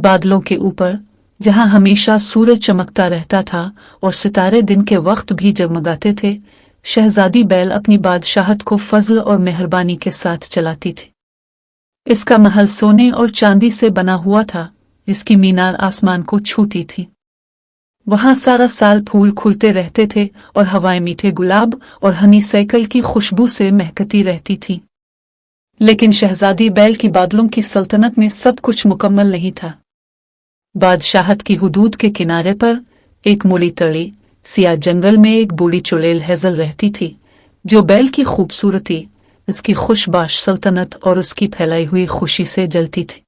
बादलों के ऊपर जहां हमेशा सूरज चमकता रहता था और सितारे दिन के वक्त भी जगमगाते थे, शहजादी बैल अपनी बादशाहत को फजल और मेहरबानी के साथ चलाती थी। इसका महल सोने और चांदी से बना हुआ था, जिसकी मीनार आसमान को छूती थी। वहां सारा साल फूल खुलते रहते थे और हवाएं मीठे गुलाब और हनी सैकल की खुशबू से महकती रहती थी। लेकिन शहजादी बैल की बादलों की सल्तनत में सब कुछ मुकम्मल नहीं था। बादशाहत की हुदूद के किनारे पर एक मूली तली सिया जंगल में एक बूढ़ी चुड़ैल हेजल रहती थी, जो बैल की खूबसूरती, उसकी खुशबाश सल्तनत और उसकी फैलाई हुई खुशी से जलती थी।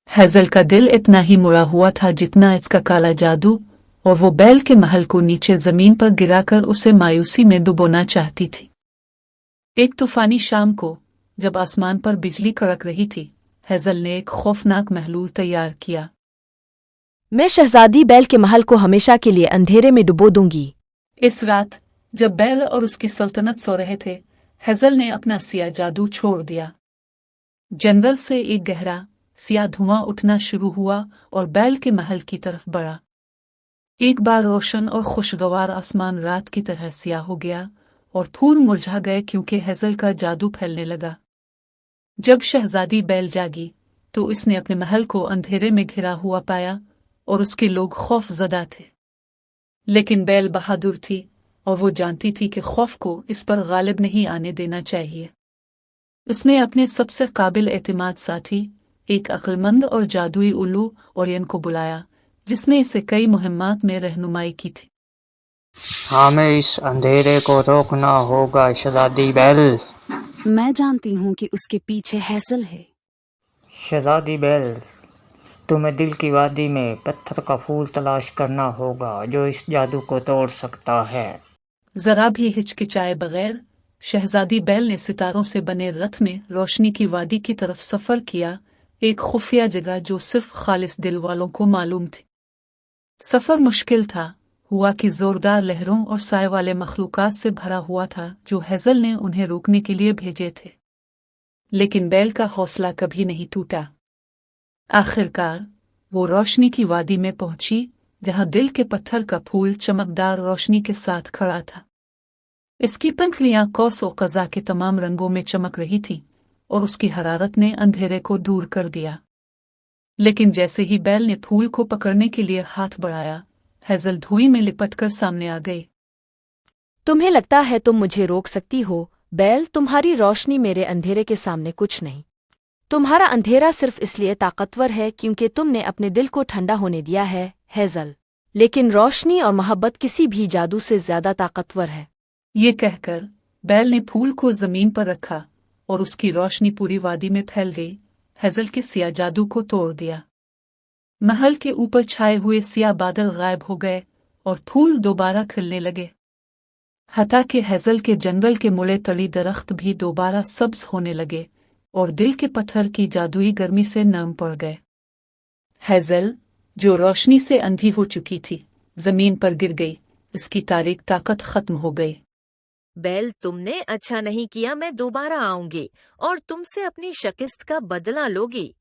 हेजल का दिल इतना ही मुड़ा हुआ था जितना इसका काला जादू, और वो बैल के महल को नीचे जमीन पर गिराकर उसे मायूसी में डुबोना चाहती थी। एक तूफानी शाम को जब आसमान पर बिजली कड़क रही थी, हेजल ने एक खौफनाक महलूल तैयार किया। मैं शहजादी बैल के महल को हमेशा के लिए अंधेरे में डुबो दूंगी। इस रात जब बैल और उसकी सल्तनत सो रहे थे, हेजल ने अपना सिया जादू छोड़ दिया। जंगल से एक गहरा सिया धुआं उठना शुरू हुआ और बैल के महल की तरफ बढ़ा। एक बार रोशन और खुशगवार आसमान रात की तरह सियाह हो गया और फूल मुरझा गए क्योंकि हेजल का जादू फैलने लगा। जब शहजादी बैल जागी तो उसने अपने महल को अंधेरे में घिरा हुआ पाया और उसके लोग खौफजदा थे। लेकिन बैल बहादुर थी और वो जानती थी कि खौफ को इस पर गालिब नहीं आने देना चाहिए। उसने अपने सबसे काबिल एतमाद साथी, एक अक्लमंद और जादुई उल्लू ओरियन को बुलाया, जिसने इसे कई मुहिम्मात में रहनुमाई की थी। हमें इस अंधेरे को रोकना होगा शहजादी बैल। मैं जानती हूँ कि उसके पीछे हैसल है। शहजादी बैल, तुम्हें दिल की वादी में पत्थर का फूल तलाश करना होगा जो इस जादू को तोड़ सकता है। जरा भी हिचकिचाए बगैर शहजादी बैल ने सितारों से बने रथ में रोशनी की वादी की तरफ सफर किया, एक खुफिया जगह जो सिर्फ खालिस दिल वालों को मालूम थी। सफर मुश्किल था, हुआ कि जोरदार लहरों और साए वाले मखलूकात से भरा हुआ था जो हेजल ने उन्हें रोकने के लिए भेजे थे। लेकिन बैल का हौसला कभी नहीं टूटा। आखिरकार वो रोशनी की वादी में पहुंची, जहां दिल के पत्थर का फूल चमकदार रोशनी के साथ खड़ा था। इसकी पंखुड़ियां कौस और कज़ा के तमाम रंगों में चमक रही थीं और उसकी हरारत ने अंधेरे को दूर कर दिया। लेकिन जैसे ही बैल ने फूल को पकड़ने के लिए हाथ बढ़ाया, हेजल धुएं में लिपटकर सामने आ गई। तुम्हें लगता है तुम मुझे रोक सकती हो बैल? तुम्हारी रोशनी मेरे अंधेरे के सामने कुछ नहीं। तुम्हारा अंधेरा सिर्फ इसलिए ताकतवर है क्योंकि तुमने अपने दिल को ठंडा होने दिया है, हेजल। लेकिन रोशनी और मोहब्बत किसी भी जादू से ज्यादा ताकतवर है। ये कहकर बैल ने फूल को जमीन पर रखा और उसकी रोशनी पूरी वादी में फैल गई। हेजल के सिया जादू को तोड़ दिया। महल के ऊपर छाए हुए सिया बादल गायब हो गए और फूल दोबारा खिलने लगे। हता कि हेजल के जंगल के मुड़े तली दरख्त भी दोबारा सब्ज होने लगे और दिल के पत्थर की जादुई गर्मी से नम पड़ गए। हेजल, जो रोशनी से अंधी हो चुकी थी, जमीन पर गिर गई। उसकी तारीख ताकत खत्म हो गई। बैल, तुमने अच्छा नहीं किया। मैं दोबारा आऊंगी और तुमसे अपनी शिकस्त का बदला लोगी।